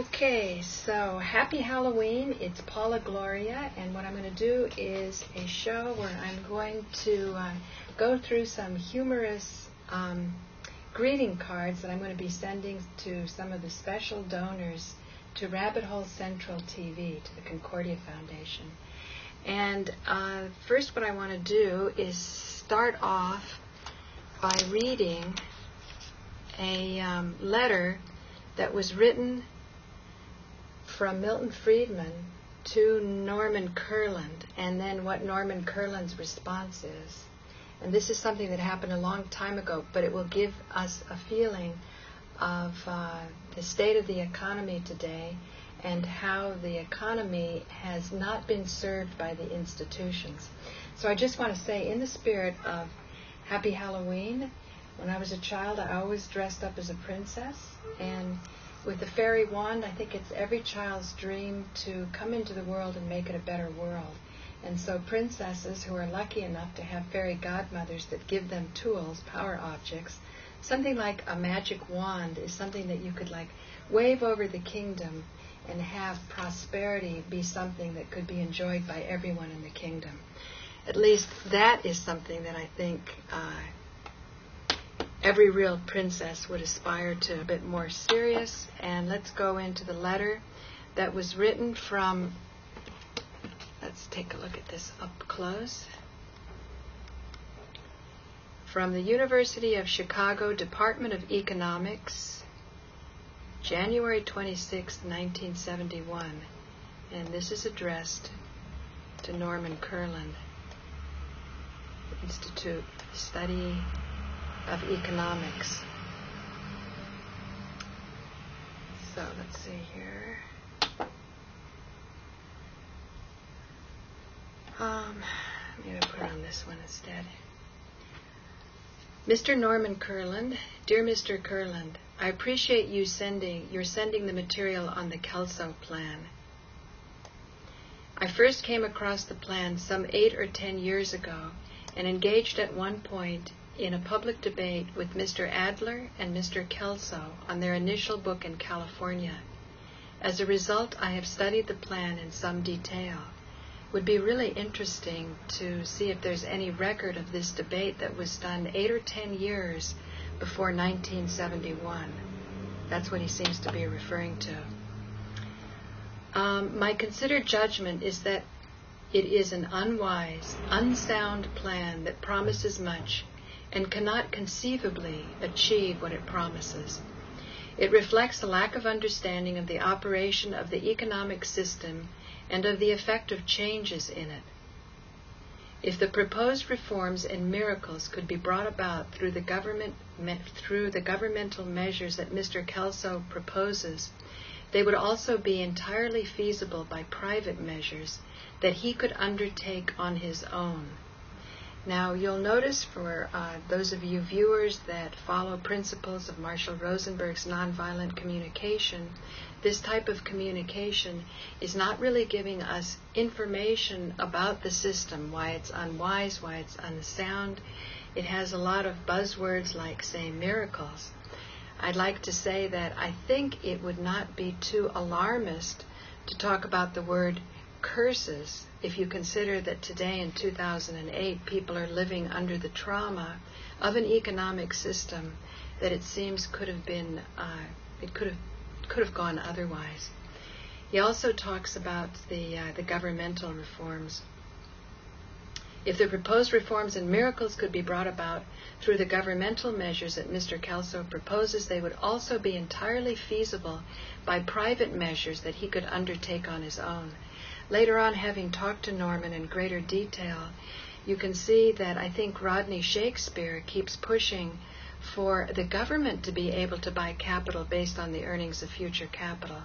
Okay, so happy Halloween. It's Paula Gloria, and what I'm going to do is a show where I'm going to go through some humorous greeting cards that I'm going to be sending to some of the special donors to Rabbit Hole Central TV, to the Concordia Foundation. And first what I want to do is start off by reading a letter that was written from Milton Friedman to Norman Kurland, and then what Norman Kurland's response is. And this is something that happened a long time ago, but it will give us a feeling of the state of the economy today and how the economy has not been served by the institutions. So I just want to say, in the spirit of Happy Halloween, when I was a child, I always dressed up as a princess, and with the fairy wand, I think it's every child's dream to come into the world and make it a better world. And so princesses who are lucky enough to have fairy godmothers that give them tools, power objects, something like a magic wand is something that you could like wave over the kingdom and have prosperity be something that could be enjoyed by everyone in the kingdom. At least that is something that I think every real princess would aspire to, a bit more serious. And let's go into the letter that was written from, let's take a look at this up close, from the University of Chicago Department of Economics, January 26, 1971. And this is addressed to Norman Kurland, Institute for the Study of Economics. So let's see here. Maybe I'll put on this one instead. Mr. Norman Kurland, dear Mr. Kurland, I appreciate you're sending the material on the Kelso plan. I first came across the plan some 8 or 10 years ago and engaged at one point in a public debate with Mr. Adler and Mr. Kelso on their initial book in California. As a result, I have studied the plan in some detail. It would be really interesting to see if there's any record of this debate that was done 8 or 10 years before 1971. That's what he seems to be referring to. My considered judgment is that it is an unwise, unsound plan that promises much and cannot conceivably achieve what it promises. It reflects a lack of understanding of the operation of the economic system and of the effect of changes in it. If the proposed reforms and miracles could be brought about through the governmental measures that Mr. Kelso proposes, they would also be entirely feasible by private measures that he could undertake on his own. Now, you'll notice for those of you viewers that follow principles of Marshall Rosenberg's nonviolent communication, this type of communication is not really giving us information about the system, why it's unwise, why it's unsound. It has a lot of buzzwords like, say, miracles. I'd like to say that I think it would not be too alarmist to talk about the word curses if you consider that today in 2008 people are living under the trauma of an economic system that it seems could have been it could have gone otherwise. He also talks about the governmental reforms. If the proposed reforms and miracles could be brought about through the governmental measures that Mr. Kelso proposes, they would also be entirely feasible by private measures that he could undertake on his own. Later on, having talked to Norman in greater detail, you can see that I think Rodney Shakespeare keeps pushing for the government to be able to buy capital based on the earnings of future capital.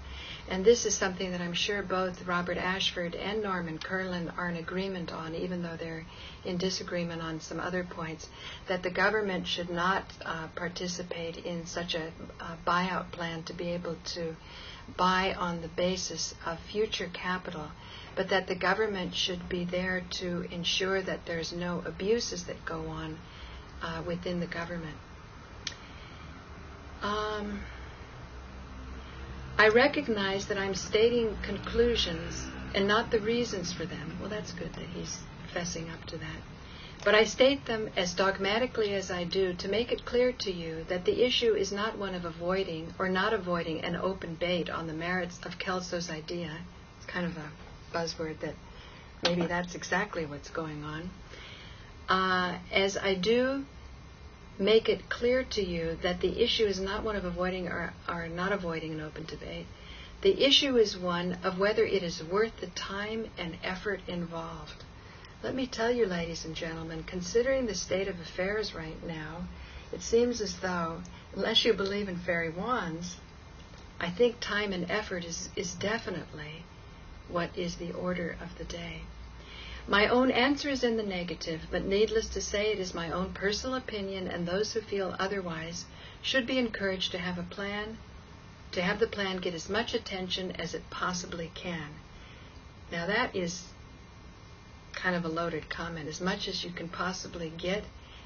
And this is something that I'm sure both Robert Ashford and Norman Kurland are in agreement on, even though they're in disagreement on some other points, that the government should not participate in such a buyout plan to be able to buy on the basis of future capital, but that the government should be there to ensure that there's no abuses that go on within the government. I recognize that I'm stating conclusions and not the reasons for them. Well, that's good that he's fessing up to that. But I state them as dogmatically as I do to make it clear to you that the issue is not one of avoiding or not avoiding an open debate on the merits of Kelso's idea. It's kind of a buzzword that maybe that's exactly what's going on. As I do make it clear to you that the issue is not one of avoiding or not avoiding an open debate. The issue is one of whether it is worth the time and effort involved. Let me tell you, ladies and gentlemen, considering the state of affairs right now, it seems as though, unless you believe in fairy wands, I think time and effort is definitely what is the order of the day. My own answer is in the negative, but needless to say, it is my own personal opinion, and those who feel otherwise should be encouraged to have a plan, to have the plan get as much attention as it possibly can. Now that is kind of a loaded comment. As much as you can possibly get,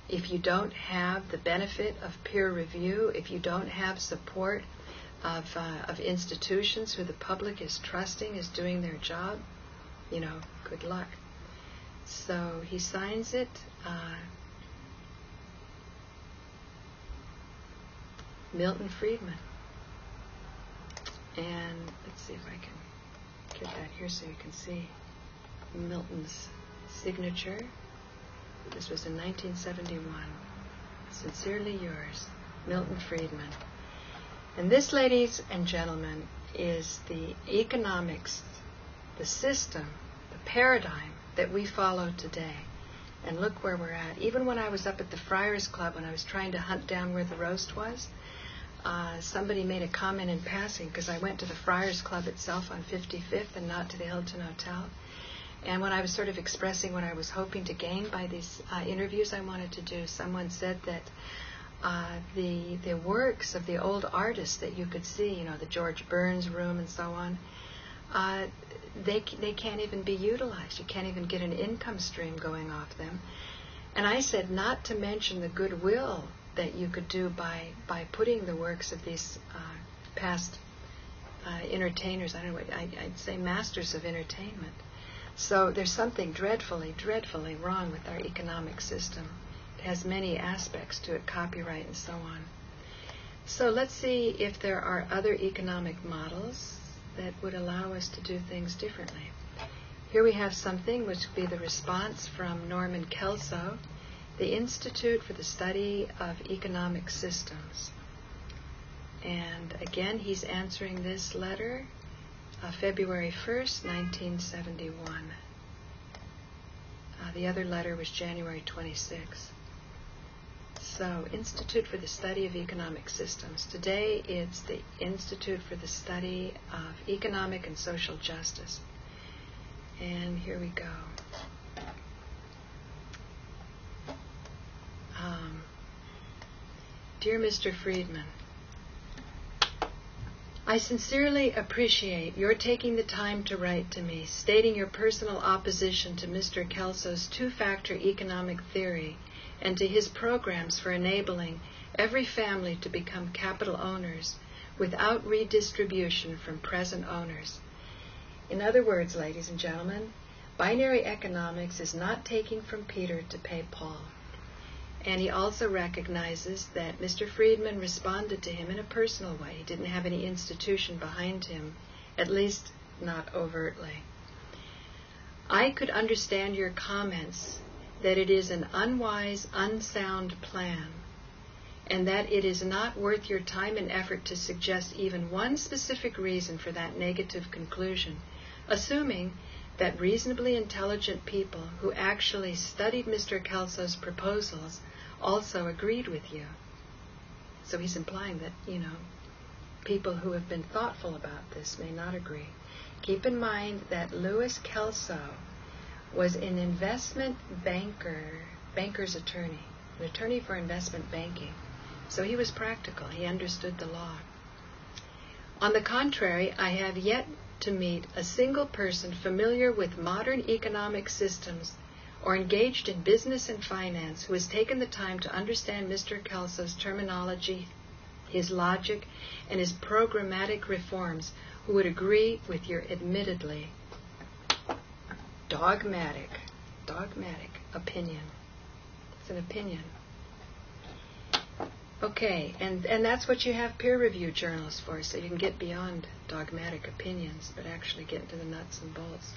if you don't have the benefit of peer review, if you don't have support of institutions who the public is trusting is doing their job, good luck. So he signs it, Milton Friedman. And let's see if I can get that here so you can see Milton's signature. This was in 1971. Sincerely yours, Milton Friedman. And this, ladies and gentlemen, is the economics, the system, the paradigm that we follow today. And look where we're at. Even when I was up at the Friars Club, when I was trying to hunt down where the roast was, somebody made a comment in passing, because I went to the Friars Club itself on 55th and not to the Hilton Hotel. And when I was sort of expressing what I was hoping to gain by these interviews I wanted to do, someone said that the works of the old artists that you could see, the George Burns room and so on, they can't even be utilized. You can't even get an income stream going off them. And I said not to mention the goodwill that you could do by putting the works of these past entertainers, I don't know what, I'd say masters of entertainment. So there's something dreadfully, dreadfully wrong with our economic system. It has many aspects to it, copyright and so on. So let's see if there are other economic models that would allow us to do things differently. Here we have something which would be the response from Norman Kelso, the Institute for the Study of Economic Systems. And again, he's answering this letter, February 1st, 1971. The other letter was January 26th. So, Institute for the Study of Economic Systems. Today, it's the Institute for the Study of Economic and Social Justice. And here we go. Dear Mr. Friedman, I sincerely appreciate your taking the time to write to me, stating your personal opposition to Mr. Kelso's two-factor economic theory and to his programs for enabling every family to become capital owners without redistribution from present owners. In other words, ladies and gentlemen, binary economics is not taking from Peter to pay Paul. And he also recognizes that Mr. Friedman responded to him in a personal way. He didn't have any institution behind him, at least not overtly. I could understand your comments that it is an unwise, unsound plan, and that it is not worth your time and effort to suggest even one specific reason for that negative conclusion, assuming that reasonably intelligent people who actually studied Mr. Kelso's proposals also agreed with you. So he's implying that, people who have been thoughtful about this may not agree. Keep in mind that Louis Kelso was an investment banker's attorney, an attorney for investment banking. So he was practical. He understood the law. On the contrary, I have yet to meet a single person familiar with modern economic systems or engaged in business and finance who has taken the time to understand Mr. Kelso's terminology, his logic, and his programmatic reforms who would agree with your admittedly dogmatic opinion. It's an opinion. Okay, and that's what you have peer review journals for, so you can get beyond dogmatic opinions, but actually get into the nuts and bolts.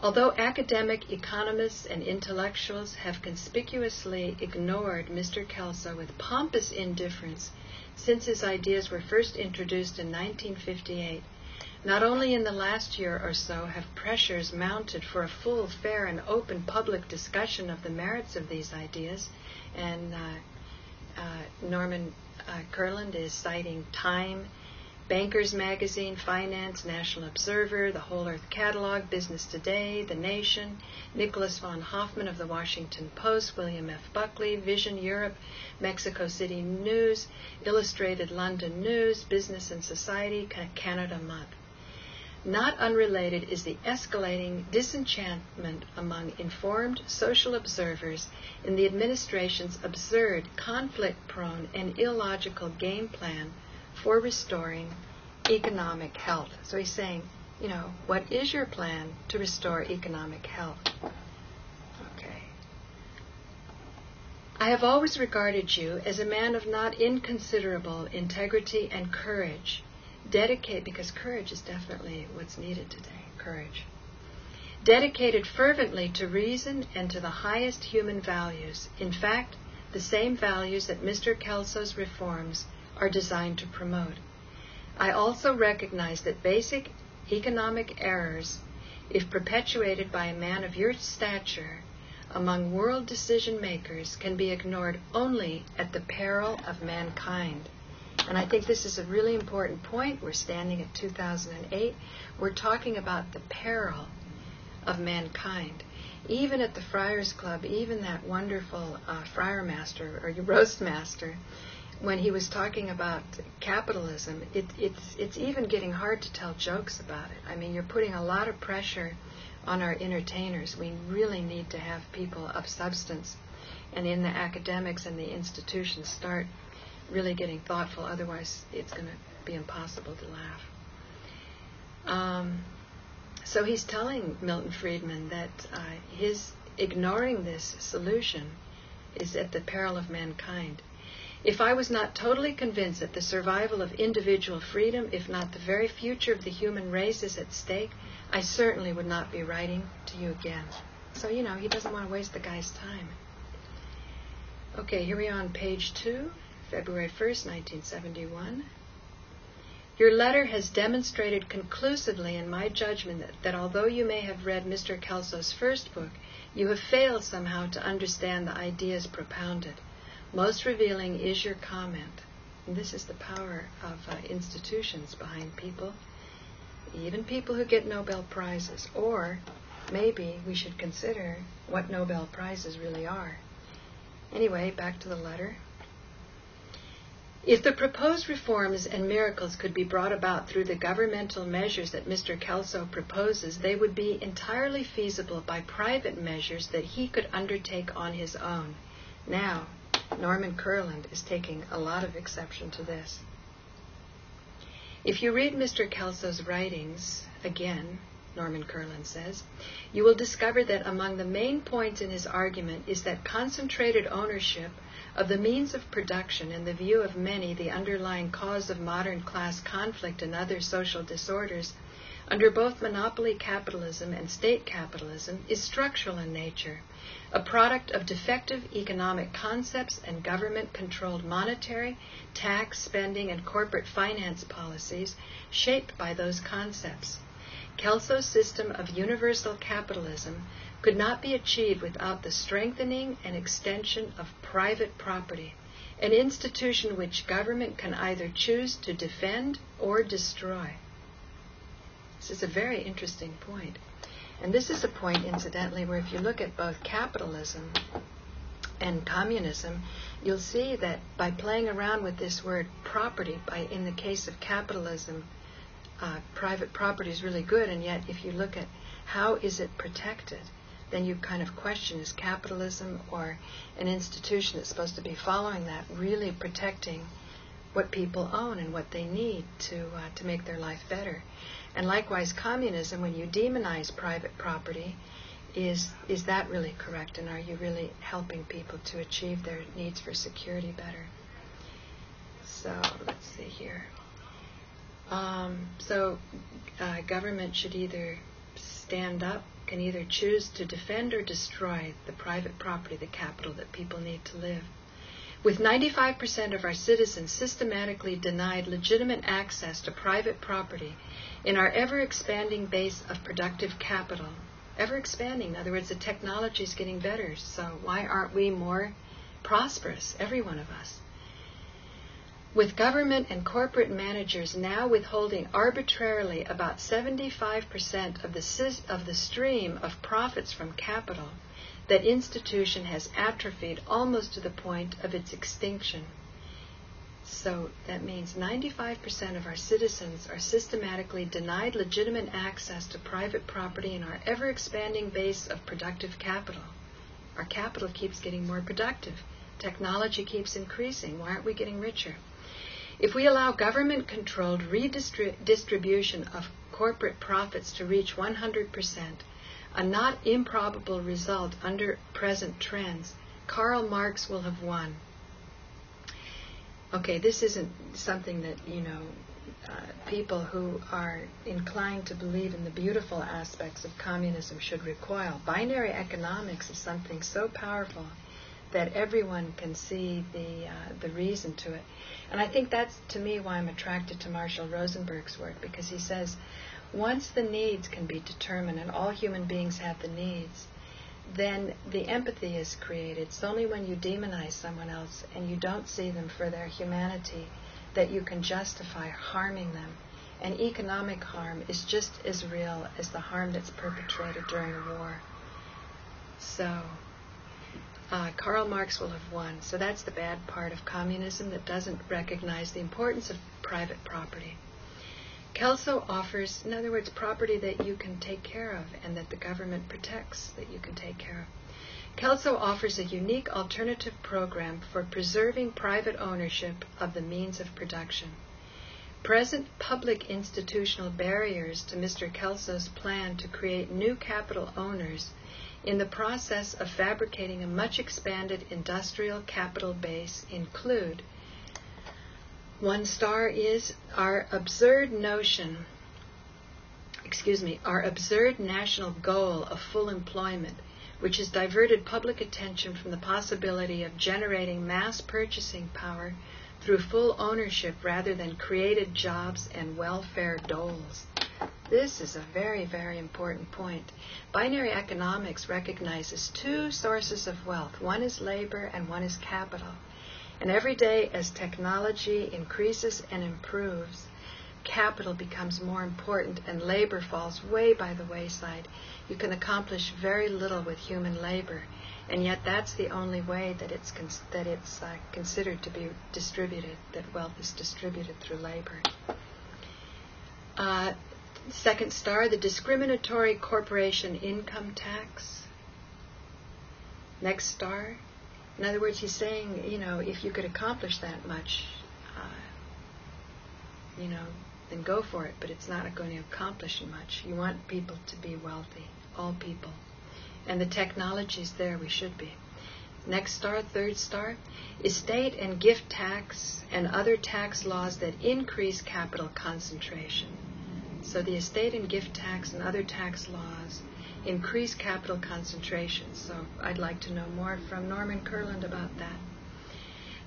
Although academic economists and intellectuals have conspicuously ignored Mr. Kelso with pompous indifference since his ideas were first introduced in 1958, not only in the last year or so have pressures mounted for a full, fair, and open public discussion of the merits of these ideas, and Norman Kurland is citing Time, Bankers Magazine, Finance, National Observer, the Whole Earth Catalog, Business Today, The Nation, Nicholas von Hoffman of the Washington Post, William F. Buckley, Vision Europe, Mexico City News, Illustrated London News, Business and Society, Canada Month. Not unrelated is the escalating disenchantment among informed social observers in the administration's absurd, conflict-prone, and illogical game plan for restoring economic health. So he's saying, what is your plan to restore economic health? Okay. I have always regarded you as a man of not inconsiderable integrity and courage, because courage is definitely what's needed today, courage. Dedicated fervently to reason and to the highest human values, in fact, the same values that Mr. Kelso's reforms are designed to promote. I also recognize that basic economic errors, if perpetuated by a man of your stature among world decision makers, can be ignored only at the peril of mankind. And I think this is a really important point. We're standing at 2008. We're talking about the peril of mankind. Even at the Friars Club, even that wonderful friar master or roast master, when he was talking about capitalism, it's even getting hard to tell jokes about it. I mean, you're putting a lot of pressure on our entertainers. We really need to have people of substance, and in the academics and the institutions start really getting thoughtful. Otherwise, it's going to be impossible to laugh. So he's telling Milton Friedman that his ignoring this solution is at the peril of mankind. If I was not totally convinced that the survival of individual freedom, if not the very future of the human race, is at stake, I certainly would not be writing to you again. So, he doesn't want to waste the guy's time. Okay, here we are on page 2, February 1st, 1971. Your letter has demonstrated conclusively in my judgment that although you may have read Mr. Kelso's first book, you have failed somehow to understand the ideas propounded. Most revealing is your comment. And this is the power of institutions behind people, even people who get Nobel Prizes. Or maybe we should consider what Nobel Prizes really are. Anyway, back to the letter. If the proposed reforms and miracles could be brought about through the governmental measures that Mr. Kelso proposes, they would be entirely feasible by private measures that he could undertake on his own. Now, Norman Kurland is taking a lot of exception to this. If you read Mr. Kelso's writings, again, Norman Kurland says, you will discover that among the main points in his argument is that concentrated ownership of the means of production, in the view of many, the underlying cause of modern class conflict and other social disorders, under both monopoly capitalism and state capitalism, is structural in nature, a product of defective economic concepts and government-controlled monetary, tax, spending, and corporate finance policies shaped by those concepts. Kelso's system of universal capitalism could not be achieved without the strengthening and extension of private property, an institution which government can either choose to defend or destroy. This is a very interesting point. And this is a point, incidentally, where if you look at both capitalism and communism, you'll see that by playing around with this word property, in the case of capitalism, private property is really good, and yet if you look at how is it protected, then you kind of question, is capitalism or an institution that's supposed to be following that really protecting what people own and what they need to make their life better? And likewise, communism, when you demonize private property, is that really correct? And are you really helping people to achieve their needs for security better? So let's see here. Government should either stand up, can either choose to defend or destroy the private property, the capital that people need to live. With 95% of our citizens systematically denied legitimate access to private property in our ever-expanding base of productive capital, ever-expanding, in other words, the technology is getting better, so why aren't we more prosperous, every one of us? With government and corporate managers now withholding arbitrarily about 75% of the stream of profits from capital, that institution has atrophied almost to the point of its extinction. So that means 95% of our citizens are systematically denied legitimate access to private property in our ever-expanding base of productive capital. Our capital keeps getting more productive. Technology keeps increasing. Why aren't we getting richer? If we allow government-controlled redistribution of corporate profits to reach 100%, a not improbable result under present trends, Karl Marx will have won. Okay, this isn't something that, people who are inclined to believe in the beautiful aspects of communism should recoil. Binary economics is something so powerful that everyone can see the reason to it. And I think that's, to me, why I'm attracted to Marshall Rosenberg's work, because he says, once the needs can be determined, and all human beings have the needs, then the empathy is created. It's only when you demonize someone else and you don't see them for their humanity that you can justify harming them. And economic harm is just as real as the harm that's perpetrated during a war. So Karl Marx will have won. So that's the bad part of communism, that doesn't recognize the importance of private property. Kelso offers, in other words, property that you can take care of and that the government protects that you can take care of. Kelso offers a unique alternative program for preserving private ownership of the means of production. Present public institutional barriers to Mr. Kelso's plan to create new capital owners in the process of fabricating a much expanded industrial capital base include: 1 star is our absurd national goal of full employment, which has diverted public attention from the possibility of generating mass purchasing power through full ownership rather than created jobs and welfare doles. This is a very, very important point. Binary economics recognizes 2 sources of wealth. One is labor and one is capital. And every day as technology increases and improves, capital becomes more important and labor falls way by the wayside. You can accomplish very little with human labor, and yet that's the only way that it's considered to be distributed, that wealth is distributed through labor. 2nd star, the discriminatory corporation income tax. Next star. In other words, he's saying, if you could accomplish that much, then go for it, but it's not going to accomplish much. You want people to be wealthy, all people. And the technology's there, we should be. Next star, 3rd star, estate and gift tax and other tax laws that increase capital concentration. So the estate and gift tax and other tax laws increase capital concentration. So I'd like to know more from Norman Kurland about that.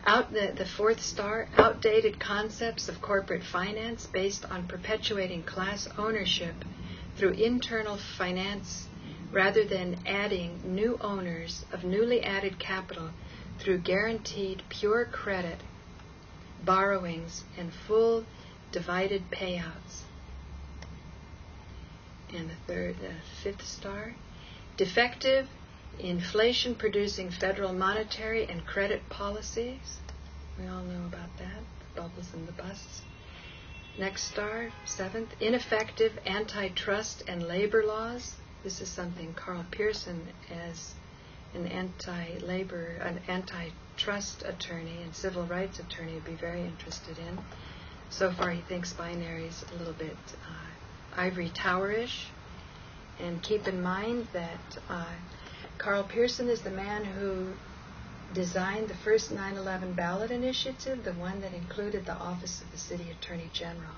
The 4th star, outdated concepts of corporate finance based on perpetuating class ownership through internal finance rather than adding new owners of newly added capital through guaranteed pure credit, borrowings, and full divided payouts. And the 5th star, defective, inflation-producing federal monetary and credit policies. We all know about that, the bubbles and the busts. Next star, 7th, ineffective antitrust and labor laws. This is something Carl Pearson, as an anti-labor, an antitrust attorney and civil rights attorney, would be very interested in. So far, he thinks binary's a little bit ivory tower-ish. And keep in mind that Carl Pearson is the man who designed the first 9/11 ballot initiative, the one that included the office of the city attorney general.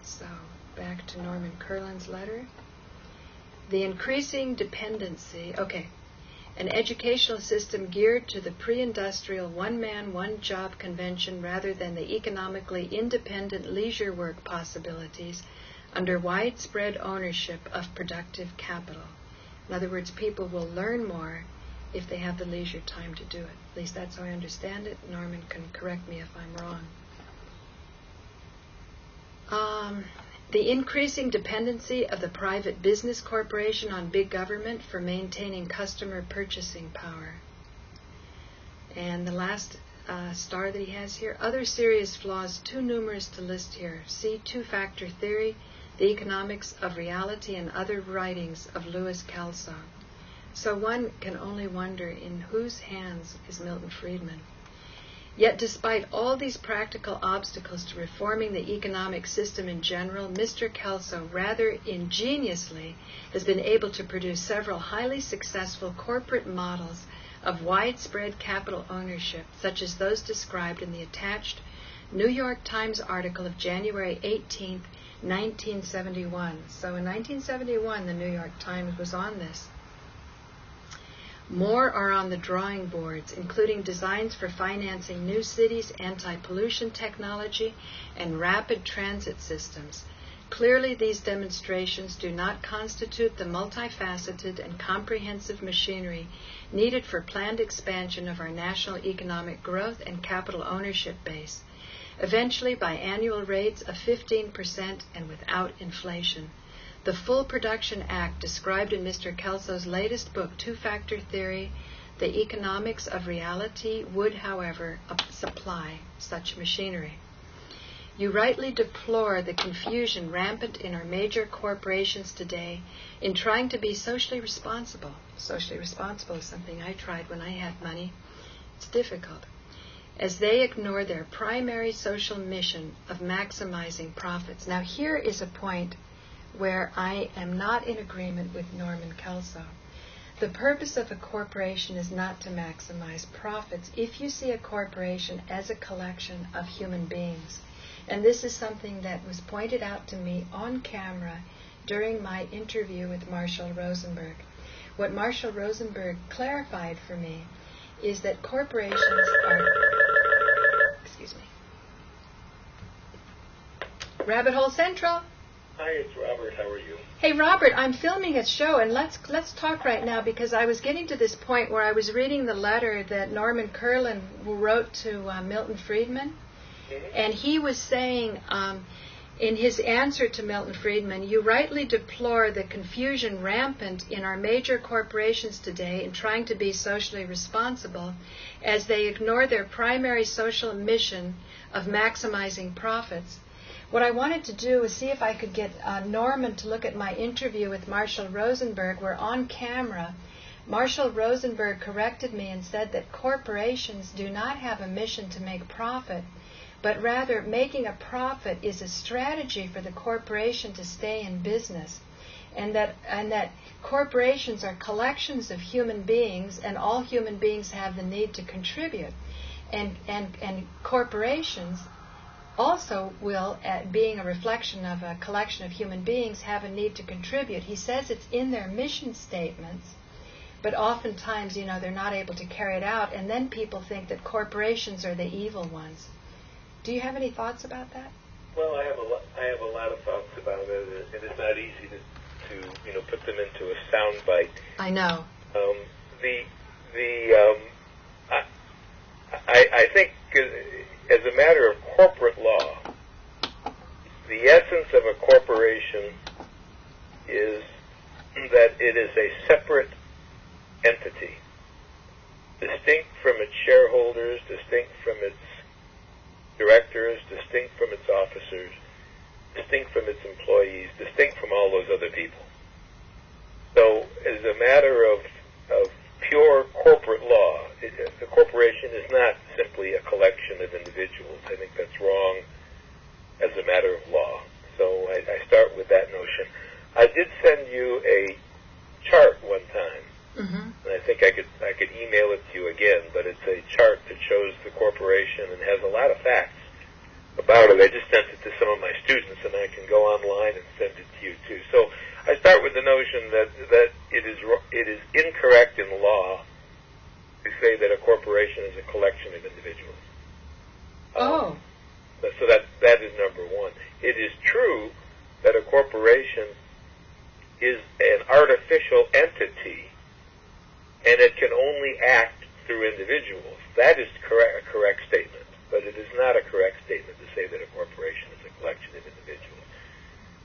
So, back to Norman Kurland's letter. The increasing dependency, an educational system geared to the pre-industrial one-man, one-job convention rather than the economically independent leisure work possibilities under widespread ownership of productive capital. In other words, people will learn more if they have the leisure time to do it. At least that's how I understand it. Norman can correct me if I'm wrong. The increasing dependency of the private business corporation on big government for maintaining customer purchasing power. And the last star that he has here, other serious flaws too numerous to list here. See two-factor theory, the economics of reality, and other writings of Louis Kelso. So one can only wonder in whose hands is Milton Friedman. Yet despite all these practical obstacles to reforming the economic system in general, Mr. Kelso rather ingeniously has been able to produce several highly successful corporate models of widespread capital ownership, such as those described in the attached New York Times article of January 18, 1971. So in 1971, the New York Times was on this. More are on the drawing boards, including designs for financing new cities, anti-pollution technology, and rapid transit systems. Clearly, these demonstrations do not constitute the multifaceted and comprehensive machinery needed for planned expansion of our national economic growth and capital ownership base, eventually by annual rates of 15% and without inflation. The full production act described in Mr. Kelso's latest book, Two-Factor Theory, The Economics of Reality, would, however, supply such machinery. You rightly deplore the confusion rampant in our major corporations today in trying to be socially responsible. Socially responsible is something I tried when I had money. It's difficult. As they ignore their primary social mission of maximizing profits. Now here is a point where I am not in agreement with Norman Kelso. The purpose of a corporation is not to maximize profits if you see a corporation as a collection of human beings. And this is something that was pointed out to me on camera during my interview with Marshall Rosenberg. What Marshall Rosenberg clarified for me is that corporations are... Excuse me. Rabbit Hole Central. Hi, it's Robert. How are you? Hey, Robert, I'm filming a show, and let's talk right now because I was getting to this point where I was reading the letter that Norman Kurland wrote to Milton Friedman, and he was saying in his answer to Milton Friedman, you rightly deplore the confusion rampant in our major corporations today in trying to be socially responsible as they ignore their primary social mission of maximizing profits. What I wanted to do was see if I could get Norman to look at my interview with Marshall Rosenberg, where on camera, Marshall Rosenberg corrected me and said that corporations do not have a mission to make profit, but rather making a profit is a strategy for the corporation to stay in business, and that corporations are collections of human beings, and all human beings have the need to contribute, and corporations also will, being a reflection of a collection of human beings, have a need to contribute. He says it's in their mission statements, but oftentimes, they're not able to carry it out, and then people think that corporations are the evil ones. Do you have any thoughts about that? Well, I have a lot of thoughts about it, and it's not easy to put them into a sound bite. I know. I think as a matter of corporate law, the essence of a corporation is that it is a separate entity, distinct from its shareholders, distinct from its directors, distinct from its officers, distinct from its employees, distinct from all those other people. is a matter of pure corporate law. The corporation is not simply a collection of individuals. I think that's wrong as a matter of law. So I start with that notion. I did send you a chart one time, and I think I could email it to you again, but it's a chart that shows the corporation and has a lot of facts about it. I just sent it to some of my students, and I can go online and send it to you too. So I start with the notion that it is incorrect in law to say that a corporation is a collection of individuals. So that is number one. It is true that a corporation is an artificial entity, and it can only act through individuals. That is a correct statement, but it is not a correct statement to say that a corporation is a collection of individuals.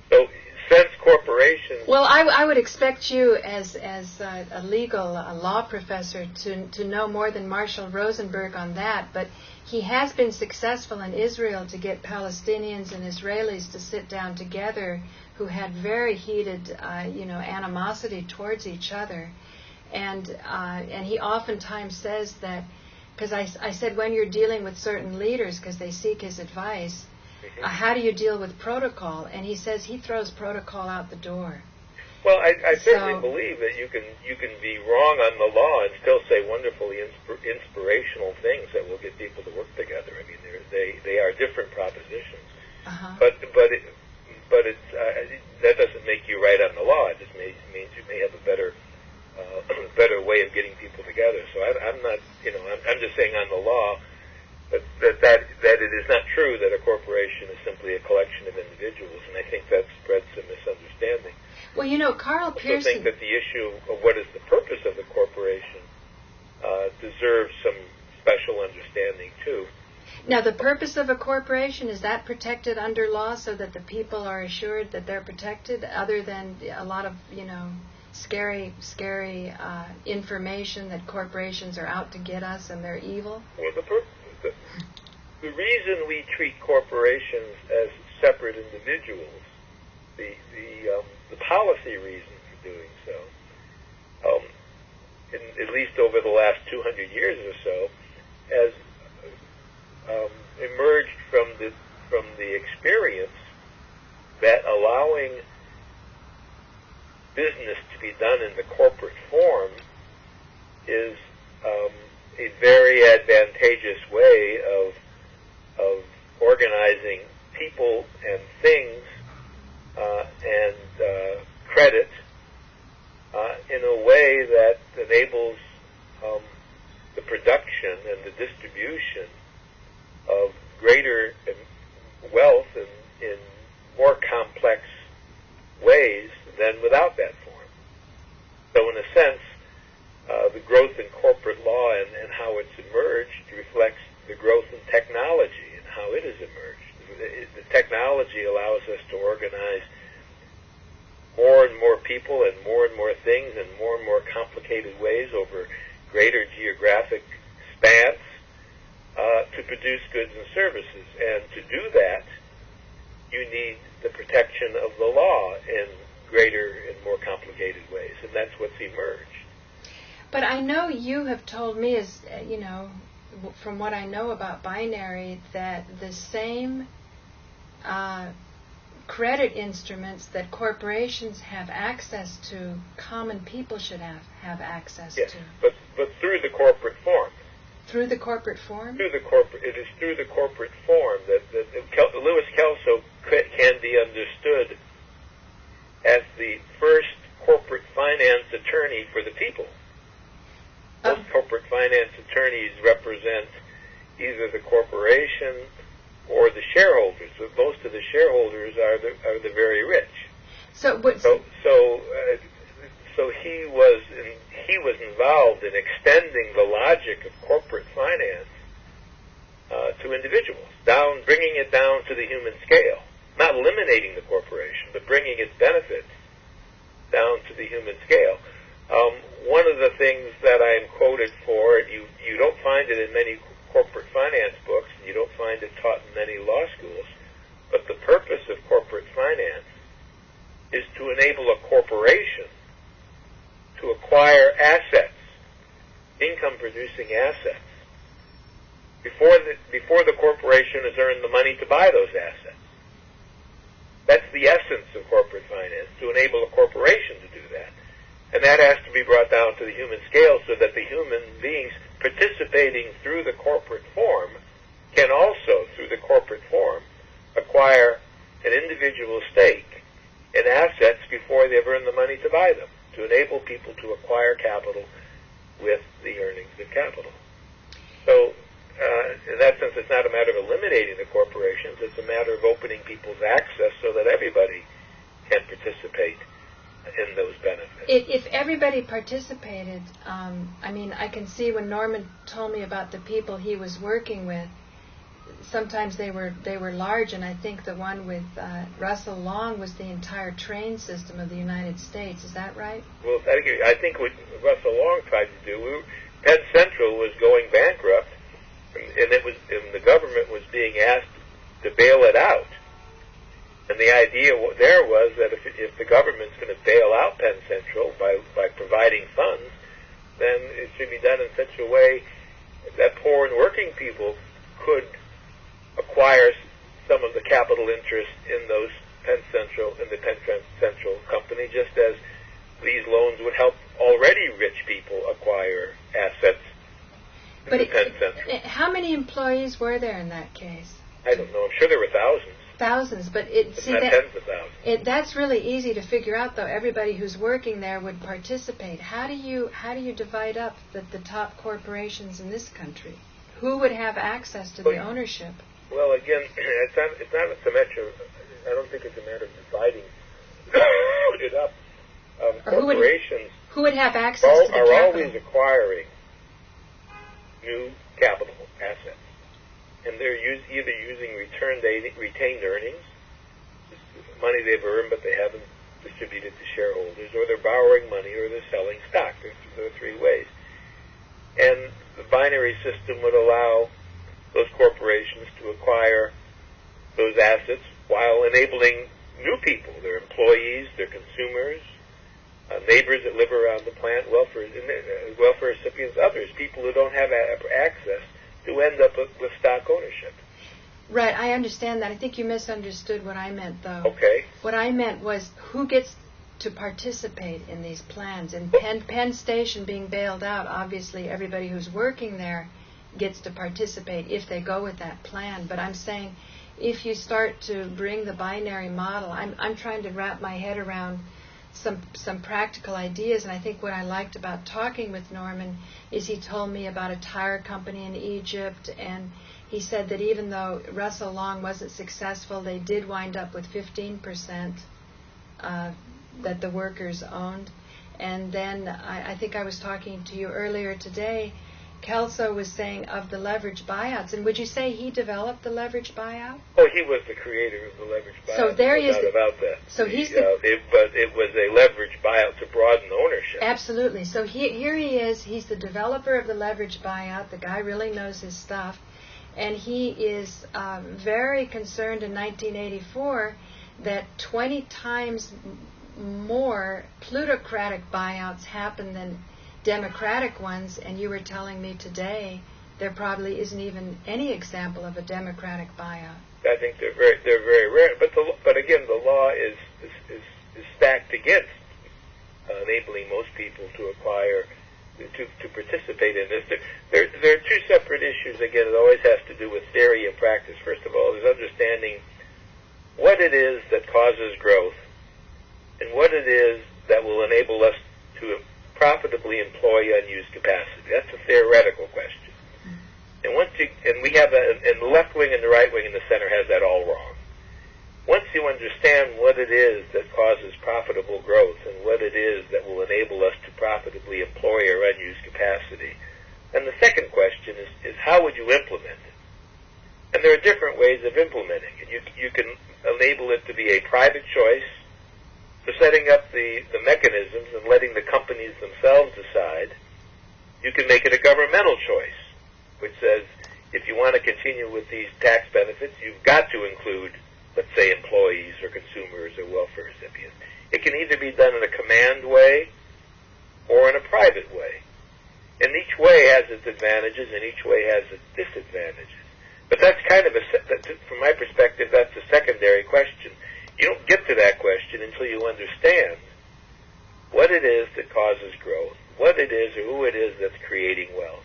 So, since corporations... Well, I would expect you, as a law professor, to know more than Marshall Rosenberg on that, but he has been successful in Israel to get Palestinians and Israelis to sit down together who had very heated, animosity towards each other. And he oftentimes says that, because I said when you're dealing with certain leaders, because they seek his advice, how do you deal with protocol? And he says he throws protocol out the door. Well, I certainly believe that you can be wrong on the law and still say wonderfully inspirational things that will get people to work together. I mean, they are different propositions, but it's that doesn't make you right on the law. It just means you may have a better way of getting people together. So I'm not, I'm just saying on the law that it is not true that a corporation is simply a collection of individuals, and I think that spreads some misunderstanding. Well, Carl Pearson... I think that the issue of what is the purpose of the corporation deserves some special understanding, too. Now, the purpose of a corporation, is that protected under law so that the people are assured that they're protected, other than a lot of, scary information that corporations are out to get us and they're evil? Well, the reason we treat corporations as separate individuals, the policy reason for doing so, at least over the last 200 years or so, has emerged from the experience that allowing business to be done in the corporate form is a very advantageous way of organizing people and things and credit in a way that enables the production and the distribution of greater wealth in more complex ways than without that form. So in a sense, the growth in corporate law and how it's emerged reflects the growth in technology and how it has emerged. The technology allows us to organize more and more people and more things in more and more complicated ways over greater geographic spans to produce goods and services. And to do that, you need the protection of the law in greater and more complicated ways, and that's what's emerged. But I know you have told me, as from what I know about binary, that the same credit instruments that corporations have access to, common people should have access to. But through the corporate form. Through the corporate form? It is through the corporate form that Louis Kelso can be understood as the first corporate finance attorney for the people. Most corporate finance attorneys represent either the corporation or the shareholders. But most of the shareholders are the very rich. So he was involved in extending the logic of corporate finance to individuals, bringing it down to the human scale, not eliminating the corporation, but bringing its benefits down to the human scale. One of the things that I'm quoted for, you don't find it in many corporate finance books, and you don't find it taught in many law schools, but the purpose of corporate finance is to enable a corporation to acquire assets, income-producing assets, before the corporation has earned the money to buy those assets. That's the essence of corporate finance, to enable a corporation to do that. And that has to be brought down to the human scale so that the human beings participating through the corporate form can also, through the corporate form, acquire an individual stake in assets before they've earned the money to buy them, to enable people to acquire capital with the earnings of capital. So, in that sense, it's not a matter of eliminating the corporations, it's a matter of opening people's access so that everybody can participate in those benefits. If everybody participated, I mean, I can see when Norman told me about the people he was working with, sometimes they were large, and I think the one with Russell Long was the entire train system of the United States. Is that right? Well, I think what Russell Long tried to do, Penn Central was going bankrupt, and the government was being asked to bail it out. And the idea there was that if the government's going to bail out Penn Central by providing funds, then it should be done in such a way that poor and working people could acquire some of the capital interest in those Penn Central company, just as these loans would help already rich people acquire assets in the Penn Central. How many employees were there in that case? I don't know. I'm sure there were thousands. Thousands, but tens of thousands. That's really easy to figure out, though. Everybody who's working there would participate. How do you divide up the top corporations in this country? Who would have access to the ownership? Well, again, it's not a matter. I don't think it's a matter of dividing it up. Corporations who would have access to the capital? Are always acquiring new capital assets. And they're either using retained earnings, money they've earned but they haven't distributed to shareholders, or they're borrowing money, or they're selling stock. There are three ways. And the binary system would allow those corporations to acquire those assets while enabling new people, their employees, their consumers, neighbors that live around the plant, welfare recipients, others, people who don't have access, to end up with stock ownership. Right, I understand that. I think you misunderstood what I meant, though. Okay. What I meant was who gets to participate in these plans. In Penn Station being bailed out, obviously everybody who's working there gets to participate if they go with that plan. But I'm saying if you start to bring the binary model, I'm trying to wrap my head around some practical ideas, and I think what I liked about talking with Norman is he told me about a tire company in Egypt, and he said that even though Russell Long wasn't successful, they did wind up with 15% that the workers owned. And then I think I was talking to you earlier today, Kelso was saying of the leverage buyouts, and would you say he developed the leverage buyout? Oh, he was the creator of the leverage buyout. So there he is. No doubt about that. So he's but it was a leverage buyout to broaden ownership. Absolutely. So here he is. He's the developer of the leverage buyout. The guy really knows his stuff, and he is very concerned in 1984 that 20 times more plutocratic buyouts happen than democratic ones, and you were telling me today there probably isn't even any example of a democratic buyout. I think they're very rare. But again, the law is stacked against enabling most people to acquire, to participate in this. There are two separate issues. Again, it always has to do with theory and practice. First of all, is understanding what it is that causes growth and what it is that will enable us to profitably employ unused capacity. That's a theoretical question. And we have and the left wing and the right wing and the center has that all wrong. Once you understand what it is that causes profitable growth and what it is that will enable us to profitably employ our unused capacity, then the second question is how would you implement it? And there are different ways of implementing it. You can enable it to be a private choice, for setting up the mechanisms and letting the companies themselves decide. You can make it a governmental choice, which says if you want to continue with these tax benefits, you've got to include, let's say, employees or consumers or welfare recipients. It can either be done in a command way or in a has its advantages and each way has its disadvantages. But that's kind of, from my perspective, that's a secondary question. You don't get to that question until you understand what it is that causes growth, what it is or who it is that's creating wealth,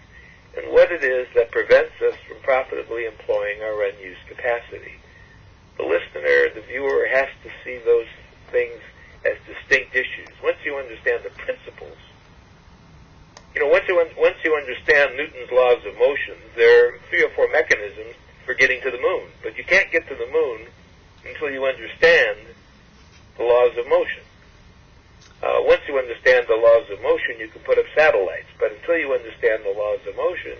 and what it is that prevents us from profitably employing our unused capacity. The listener, the viewer, has to see those things as distinct issues. Once you understand the principles, once you understand Newton's laws of motion, there are 3 or 4 mechanisms for getting to the moon. But you can't get to the moon until you understand the laws of motion. Once you understand the laws of motion, you can put up satellites. But until you understand the laws of motion,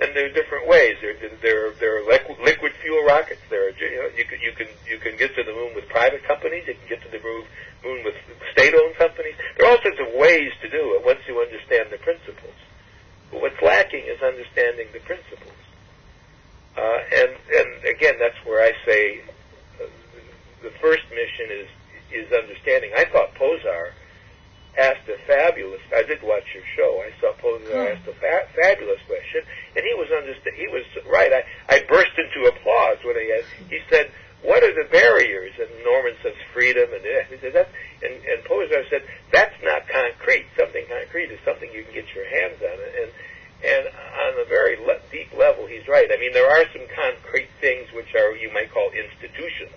and there are different ways. There are liquid fuel rockets. You can get to the moon with private companies. You can get to the moon with state-owned companies. There are all sorts of ways to do it once you understand the principles. But what's lacking is understanding the principles. And again, that's where I say the first mission is understanding. I thought Posar asked a fabulous. I did watch your show. I saw Posar asked a fabulous question, and he was right. I burst into applause when he said, "What are the barriers?" And Norman says, "Freedom." And he said that, and Posar said, "That's not concrete. Something concrete is something you can get your hands on." And on a very deep level, he's right. I mean, there are some concrete things which are, you might call, institutions.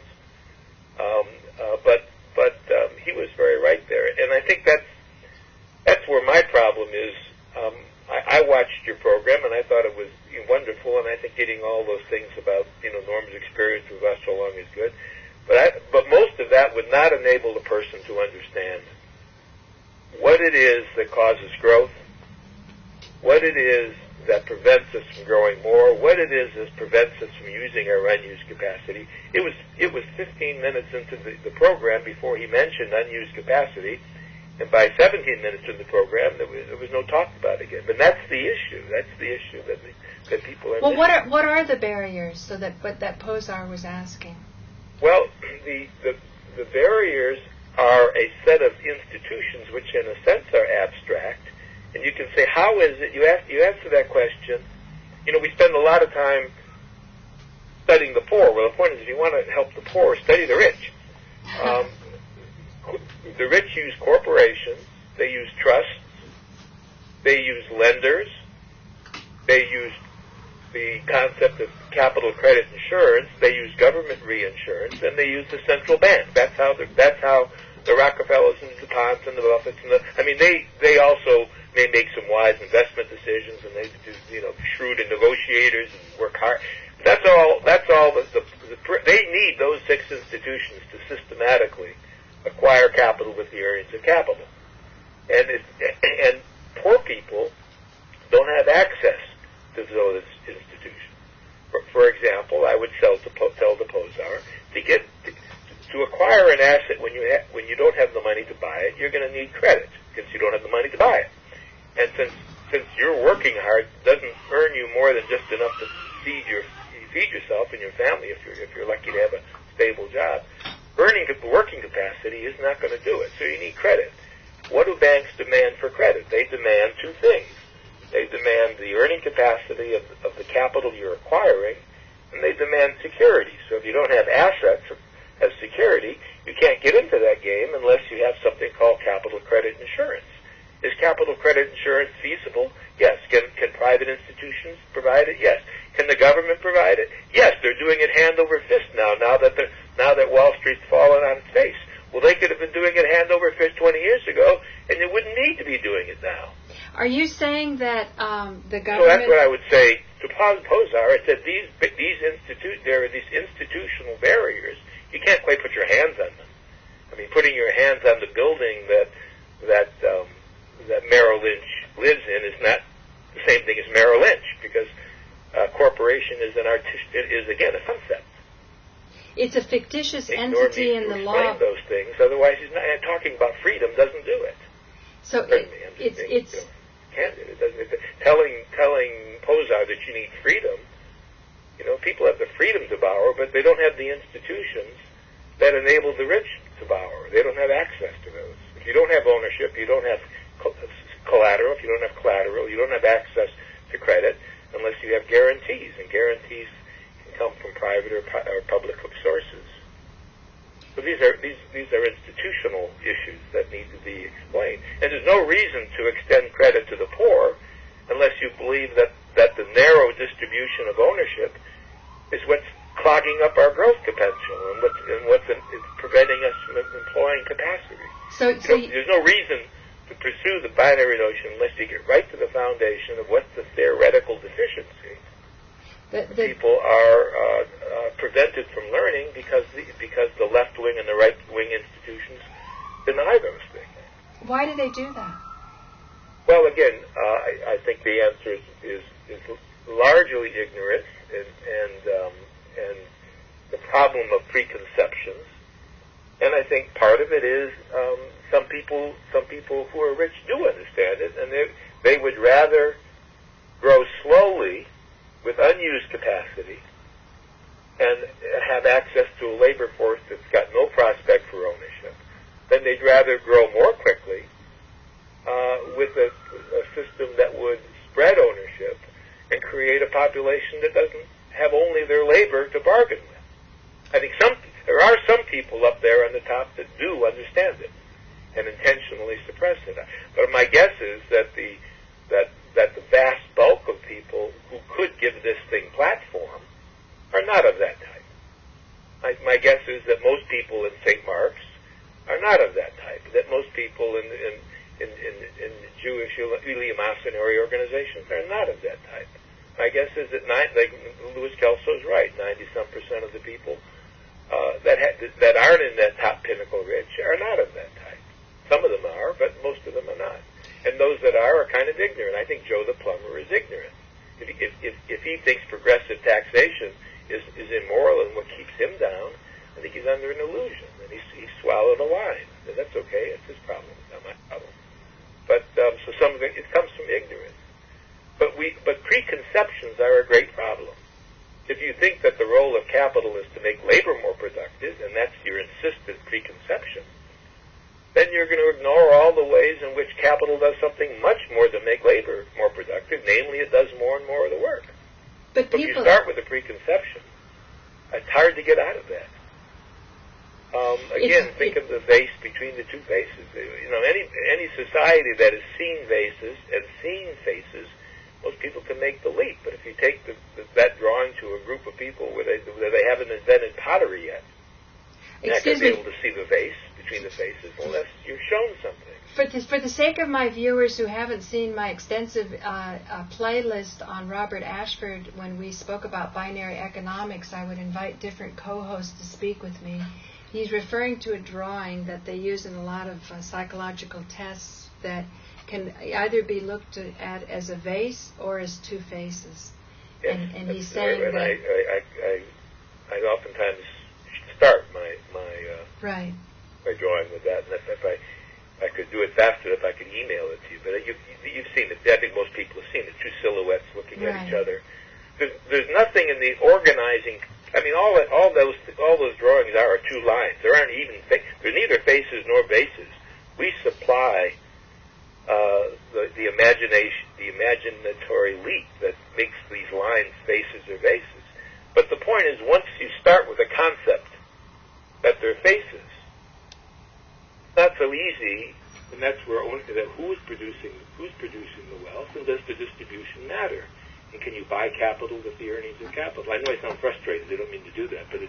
But he was very right there. And I think that's where my problem is. I watched your program, and I thought it was wonderful, and I think getting all those things about, Norman's experience with us so long is good. But most of that would not enable the person to understand what it is that causes growth, what it is that prevents us from growing more, what it is that prevents us from using our unused capacity. It was 15 minutes into the program before he mentioned unused capacity, and by 17 minutes in the program, there was no talk about it again. But that's the issue. That's the issue that people are. Well, what are the barriers? So that Posar was asking. Well, the barriers are a set of institutions which, in a sense, are abstract. And you can say, how is it? You answer that question. We spend a lot of time studying the poor. Well, the point is, if you want to help the poor, study the rich. The rich use corporations. They use trusts. They use lenders. They use the concept of capital credit insurance. They use government reinsurance, and they use the central bank. That's how the Rockefellers and the DuPonts and the Buffetts they also may make some wise investment decisions, and they do shrewd negotiators and work hard. That's all. They need those 6 institutions to systematically acquire capital with the earnings of capital, and poor people don't have access to those institutions. For example, I would tell the Posar to acquire an asset when you don't have the money to buy it, you're going to need credit because you don't have the money to buy it. And since you're working hard doesn't earn you more than just enough to feed yourself and your family if you're lucky to have a stable job, working capacity is not going to do it. So you need credit. What do banks demand for credit? They demand 2 things. They demand the earning capacity of the capital you're acquiring, and they demand security. So if you don't have assets as security, you can't get into that game unless you have something called capital credit insurance. Is capital credit insurance feasible? Yes. Can private institutions provide it? Yes. Can the government provide it? Yes. They're doing it hand over fist now that Wall Street's fallen on its face. Well, they could have been doing it hand over fist 20 years ago, and they wouldn't need to be doing it now. Are you saying that the government... So that's what I would say to Posar. I said there are these institutional barriers. You can't quite put your hands on them. I mean, putting your hands on the building that Merrill Lynch lives in is not the same thing as Merrill Lynch, because corporation is again a concept. It's a fictitious entity in the law. Explain those things, otherwise he's not talking about freedom. Doesn't do it. So telling Posar that you need freedom. People have the freedom to borrow, but they don't have the institutions that enable the rich to borrow. They don't have access to those. If you don't have ownership, you don't have collateral. If you don't have collateral, you don't have access And there's no reason to extend credit to the poor unless you believe that the narrow distribution of ownership is what's clogging up our growth potential and what's preventing us from employing capacity. So there's no reason to pursue the binary notion unless you get right to the foundation of what's the theoretical deficiency. People are prevented from learning because the left wing and the right wing institutions deny those things. Why do they do that? Well, again, I think the answer is largely ignorance and the problem of preconceptions. And I think part of it is some people who are rich do understand it, and they would rather grow slowly with unused capacity and have access to a labor force that's got no prospect for ownership, then they'd rather grow more quickly with a system that would spread ownership and create a population that doesn't have only their labor to bargain with. I think there are some people up there on the top that do understand it and intentionally suppress it. But my guess is that the vast bulk of people who could give this thing platform are not of that type. My guess is that most people in St. Mark's are not of that type. That most people in Jewish eleemosynary organizations are not of that type. My guess is that like Louis Kelso is right. 90-some% of the people that aren't in that top pinnacle rich are not of that type. Some of them are, but most of them are not. And those that are kind of ignorant. I think Joe the plumber is ignorant. If he thinks progressive taxation is immoral and what keeps him down, I think he's under an illusion, and he's swallowed a line. And that's okay. It's his problem. It's not my problem. But so some of it comes from ignorance. But preconceptions are a great problem. If you think that the role of capital is to make labor more productive, and that's your insistent preconception, then you're going to ignore all the ways in which capital does something much more than make labor more productive, namely it does more and more of the work. But if you start with a preconception, it's hard to get out of that. Again, think of the vase between the two faces. Any society that has seen vases and seen faces, most people can make the leap. But if you take that drawing to a group of people where they haven't invented pottery yet, you're not going to be able to see the vase between the faces unless you're shown something. For the sake of my viewers who haven't seen my extensive playlist on Robert Ashford when we spoke about binary economics, I would invite different co-hosts to speak with me. He's referring to a drawing that they use in a lot of psychological tests that can either be looked at as a vase or as two faces. Yes, and he's saying that I oftentimes start my drawing with that, and if I could do it faster, if I could email it to you. But you've seen it. I think most people have seen it. Two silhouettes looking at each other. There's nothing in the organizing. I mean, all those drawings are two lines. There aren't even they're neither faces nor bases. We supply the imagination, the imaginatory leap that makes these lines faces or bases. But the point is, once you start with a concept that they're faces, it's not so easy, and that's where who's producing the wealth, and does the distribution matter? And can you buy capital with the earnings of capital? I know I sound frustrated. I don't mean to do that, but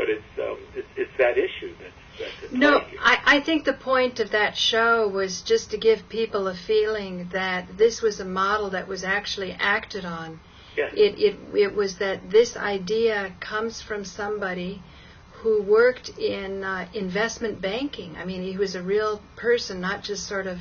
it's that issue that's no. I think the point of that show was just to give people a feeling that this was a model that was actually acted on. Yes. It was that this idea comes from somebody who worked in investment banking. I mean, he was a real person, not just sort of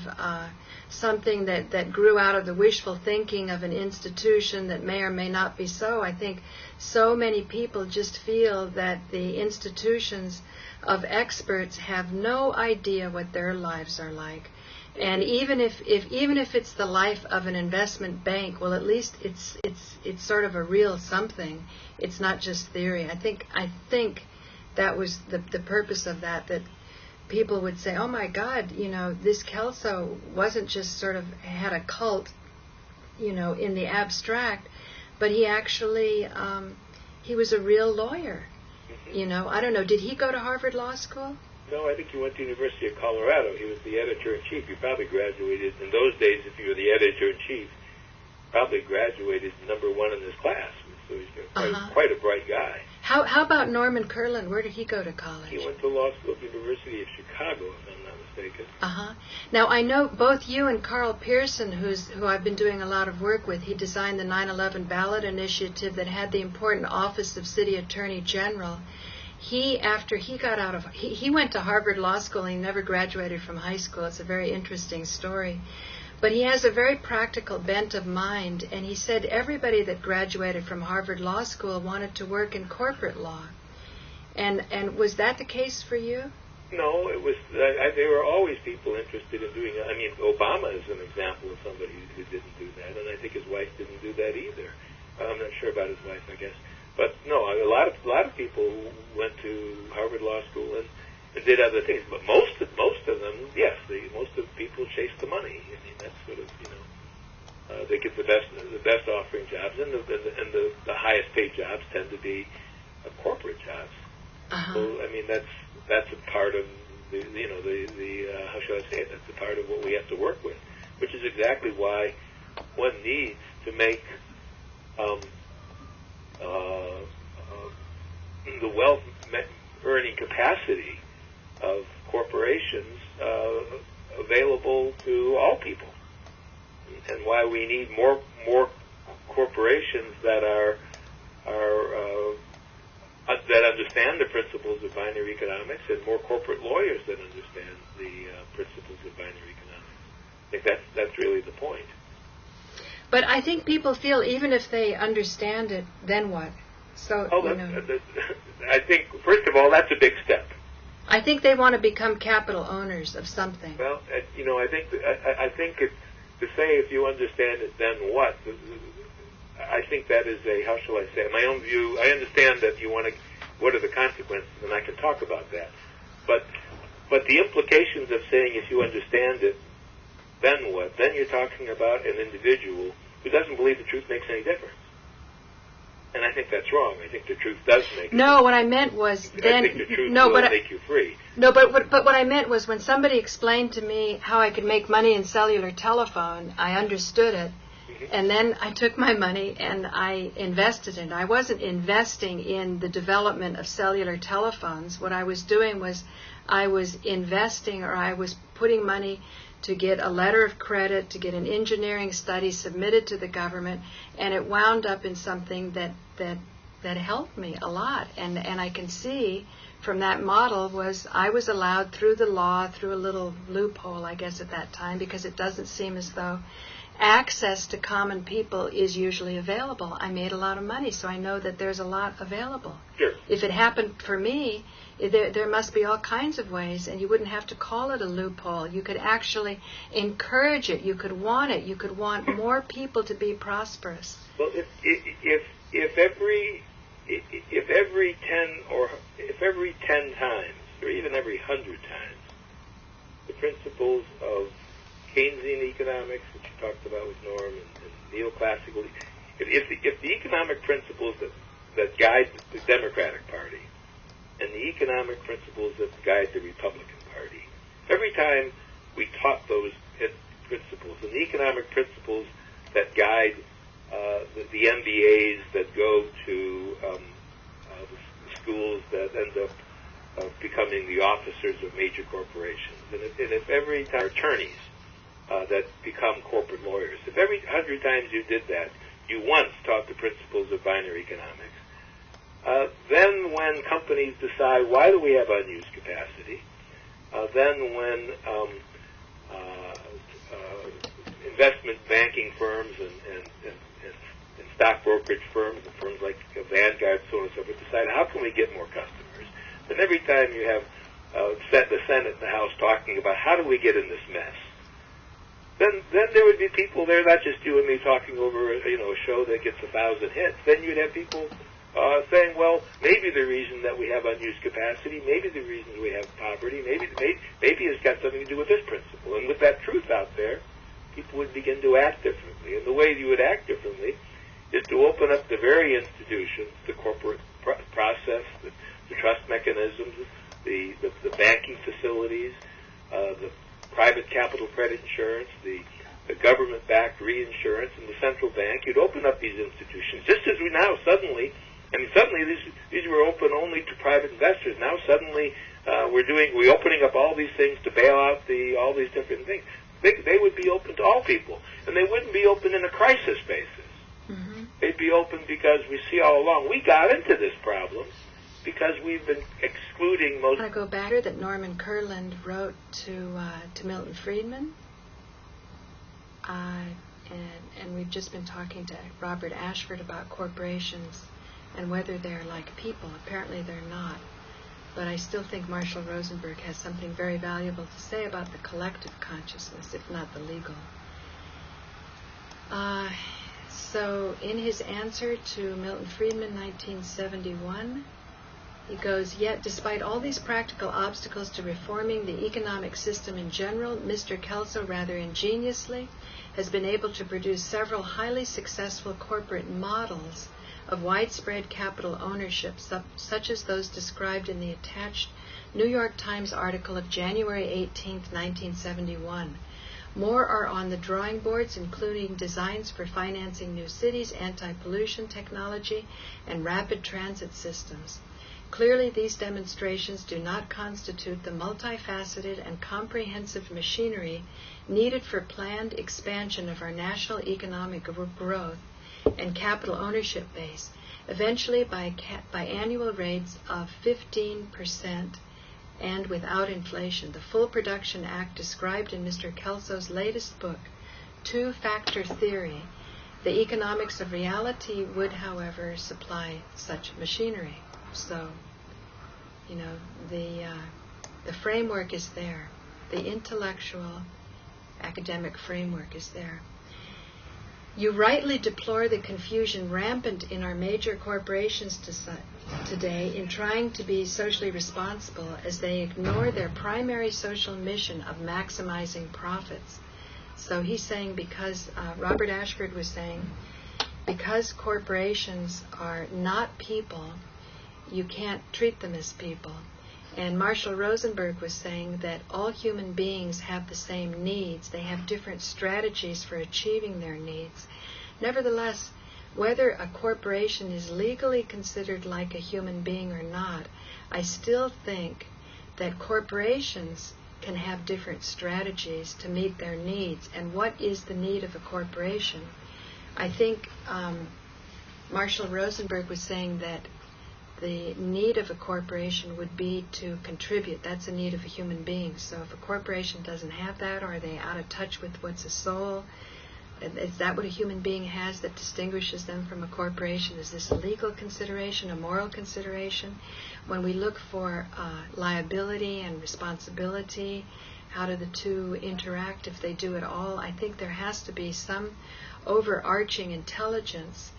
something that grew out of the wishful thinking of an institution that may or may not be so. I think so many people just feel that the institutions of experts have no idea what their lives are like. And even if it's the life of an investment bank, well, at least it's sort of a real something. It's not just theory. I think that was the purpose of that people would say, oh my God, this Kelso wasn't just sort of had a cult, in the abstract, but he actually, he was a real lawyer. I don't know, did he go to Harvard Law School? No, I think he went to University of Colorado. He was the editor-in-chief. He probably graduated. In those days, if you were the editor-in-chief, probably graduated #1 in his class. So he's quite a bright guy. How about Norman Kurland? Where did he go to college? He went to law school at the University of Chicago, if I'm not mistaken. Now, I know both you and Carl Pearson, who I've been doing a lot of work with, he designed the 9/11 ballot initiative that had the important office of City Attorney General. After he got out of, he went to Harvard Law School and he never graduated from high school. It's a very interesting story. But he has a very practical bent of mind, and he said everybody that graduated from Harvard Law School wanted to work in corporate law. And was that the case for you? No, it was. There were always people interested in doing it. I mean, Obama is an example of somebody who didn't do that, and I think his wife didn't do that either. I'm not sure about his wife, I guess. But no, a lot of people went to Harvard Law School and did other things. But most of them, yes, most of the people chased the money. I mean, that's sort of, they get the best offering jobs, and the highest paid jobs tend to be corporate jobs. So I mean, that's a part of the how shall I say it? That's a part of what we have to work with, which is exactly why one needs to make the wealth earning capacity of corporations available to all people, and why we need more corporations that that understand the principles of binary economics, and more corporate lawyers that understand the principles of binary economics. I think that's really the point. But I think people feel even if they understand it, then what? So I think first of all that's a big step. I think they want to become capital owners of something. Well, I think to say if you understand it, then what? I think that is how shall I say it? My own view. I understand that you want to. What are the consequences? And I can talk about that. But the implications of saying if you understand it, then what? Then you're talking about an individual who doesn't believe the truth makes any difference. And I think that's wrong. I think the truth does make. No, what I meant was then. I think the truth will make you free. No, but what I meant was when somebody explained to me how I could make money in cellular telephone, I understood it. And then I took my money and I invested in it. I wasn't investing in the development of cellular telephones. What I was doing was I was investing, or I was putting money to get a letter of credit, to get an engineering study submitted to the government, and it wound up in something that helped me a lot. And I can see from that model was I was allowed through the law, through a little loophole, I guess, at that time, because it doesn't seem as though access to common people is usually available. I made a lot of money, so I know that there's a lot available. Sure. If it happened for me, there must be all kinds of ways, and you wouldn't have to call it a loophole. You could actually encourage it. You could want it. You could want more people to be prosperous. Well, if every 10 times, or even every 100 times, the principles of Keynesian economics, which you talked about with Norm, and neoclassical, if the economic principles that guide the Democratic Party and the economic principles that guide the Republican Party, every time we taught those principles, and the economic principles that guide the MBAs that go to the schools that end up becoming the officers of major corporations, and if every time attorneys that become corporate lawyers, if every 100 times you did that, you once taught the principles of binary economics, then when companies decide, why do we have unused capacity, then when investment banking firms and stock brokerage firms and firms like Vanguard, so on and so forth, decide, how can we get more customers? And every time you have the Senate and the House talking about, how do we get in this mess? Then there would be people there, not just you and me talking over a show that gets 1,000 hits. Then you'd have people saying, well, maybe the reason that we have unused capacity, maybe the reason we have poverty, maybe it's got something to do with this principle. And with that truth out there, people would begin to act differently. And the way you would act differently is to open up the very institutions, the corporate process, the trust mechanisms, the banking facilities, the private capital credit insurance, the government-backed reinsurance, and the central bank. You'd open up these institutions, just as we now suddenly these were open only to private investors. Now suddenly we're opening up all these things to bail out all these different things. They would be open to all people, and they wouldn't be open in a crisis basis. Mm-hmm. They'd be open because we see all along we got into this problem because we've been excluding most. I want to go back to that Norman Kurland wrote to Milton Friedman, and we've just been talking to Robert Ashford about corporations and whether they're like people. Apparently they're not. But I still think Marshall Rosenberg has something very valuable to say about the collective consciousness, if not the legal. So in his answer to Milton Friedman, 1971, he goes, yet despite all these practical obstacles to reforming the economic system in general, Mr. Kelso rather ingeniously has been able to produce several highly successful corporate models of widespread capital ownership, such as those described in the attached New York Times article of January 18, 1971. More are on the drawing boards, including designs for financing new cities, anti-pollution technology, and rapid transit systems. Clearly, these demonstrations do not constitute the multifaceted and comprehensive machinery needed for planned expansion of our national economic growth and capital ownership base, eventually by annual rates of 15% and without inflation. The Full Production Act described in Mr. Kelso's latest book, Two-Factor Theory, The Economics of Reality, would, however, supply such machinery. So, the framework is there. The intellectual, academic framework is there. You rightly deplore the confusion rampant in our major corporations today in trying to be socially responsible as they ignore their primary social mission of maximizing profits. So he's saying because, Robert Ashford was saying, because corporations are not people, you can't treat them as people. And Marshall Rosenberg was saying that all human beings have the same needs. They have different strategies for achieving their needs. Nevertheless, whether a corporation is legally considered like a human being or not, I still think that corporations can have different strategies to meet their needs. And what is the need of a corporation? I think Marshall Rosenberg was saying that the need of a corporation would be to contribute. That's a need of a human being. So if a corporation doesn't have that, or are they out of touch with what's a soul? Is that what a human being has that distinguishes them from a corporation? Is this a legal consideration, a moral consideration? When we look for liability and responsibility, how do the two interact, if they do at all? I think there has to be some overarching intelligence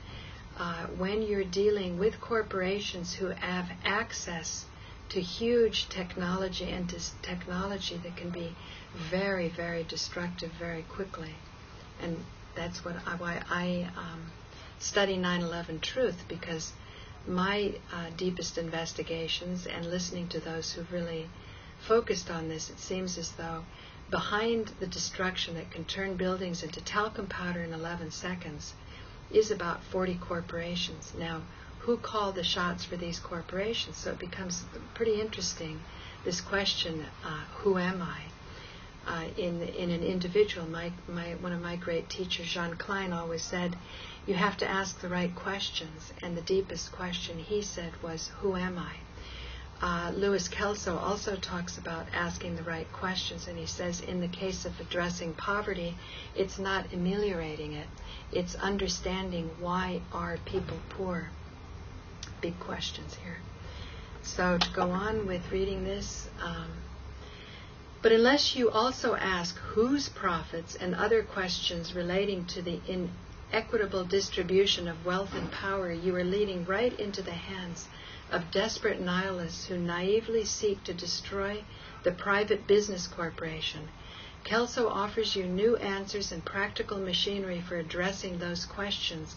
when you're dealing with corporations who have access to huge technology and to technology that can be very, very destructive very quickly. And that's why I study 9/11 truth, because my deepest investigations and listening to those who've really focused on this, it seems as though behind the destruction that can turn buildings into talcum powder in 11 seconds is about 40 corporations. Now, who call the shots for these corporations? So it becomes pretty interesting, this question, who am I? In an individual. One of my great teachers, Jean Klein, always said, you have to ask the right questions. And the deepest question, he said, was, who am I? Louis Kelso also talks about asking the right questions, and he says in the case of addressing poverty, it's not ameliorating it, it's understanding why are people poor. Big questions here. So to go on with reading this, but unless you also ask whose profits and other questions relating to the inequitable distribution of wealth and power, you are leading right into the hands of desperate nihilists who naively seek to destroy the private business corporation. Kelso offers you new answers and practical machinery for addressing those questions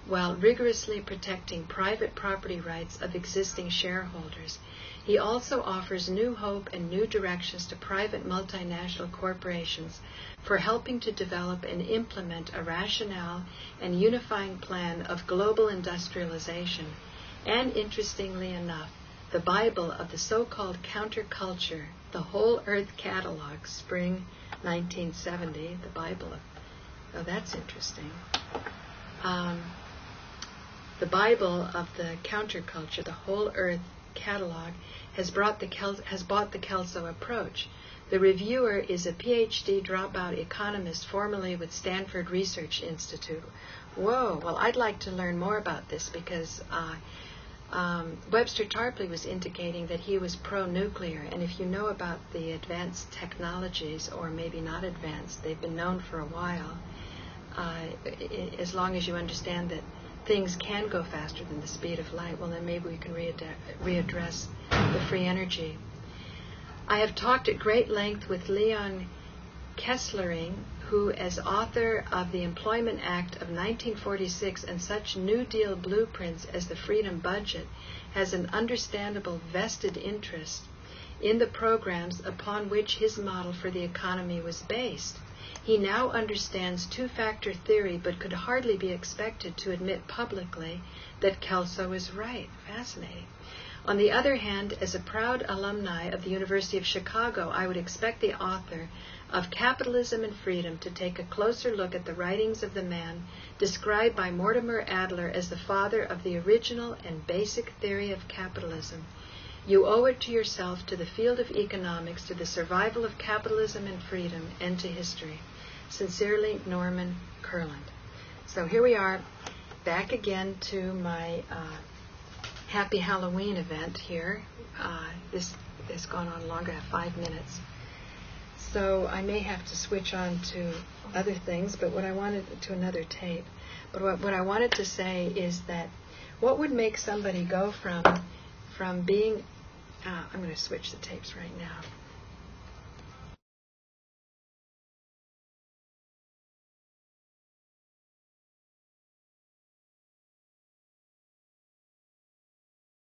while rigorously protecting private property rights of existing shareholders. He also offers new hope and new directions to private multinational corporations for helping to develop and implement a rationale and unifying plan of global industrialization. And interestingly enough, the Bible of the so-called counterculture, the Whole Earth Catalog, spring 1970, the Bible of, oh, that's interesting. The Bible of the counterculture, the Whole Earth Catalog, has bought the Kelso approach. The reviewer is a PhD dropout economist formerly with Stanford Research Institute. Whoa, well, I'd like to learn more about this because Webster Tarpley was indicating that he was pro-nuclear, and if you know about the advanced technologies, or maybe not advanced, they've been known for a while, as long as you understand that things can go faster than the speed of light, well, then maybe we can readdress the free energy. I have talked at great length with Leon Kesslering, who, as author of the Employment Act of 1946 and such New Deal blueprints as the Freedom Budget, has an understandable vested interest in the programs upon which his model for the economy was based. He now understands two-factor theory, but could hardly be expected to admit publicly that Kelso is right. Fascinating. On the other hand, as a proud alumni of the University of Chicago, I would expect the author of Capitalism and Freedom to take a closer look at the writings of the man described by Mortimer Adler as the father of the original and basic theory of capitalism. You owe it to yourself, to the field of economics, to the survival of capitalism and freedom, and to history. Sincerely, Norman Kurland. So here we are, back again to my Happy Halloween event here. This has gone on longer, I have 5 minutes. So I may have to switch on to other things, but what I wanted to another tape. But what I wanted to say is that what would make somebody go from being, I'm going to switch the tapes right now.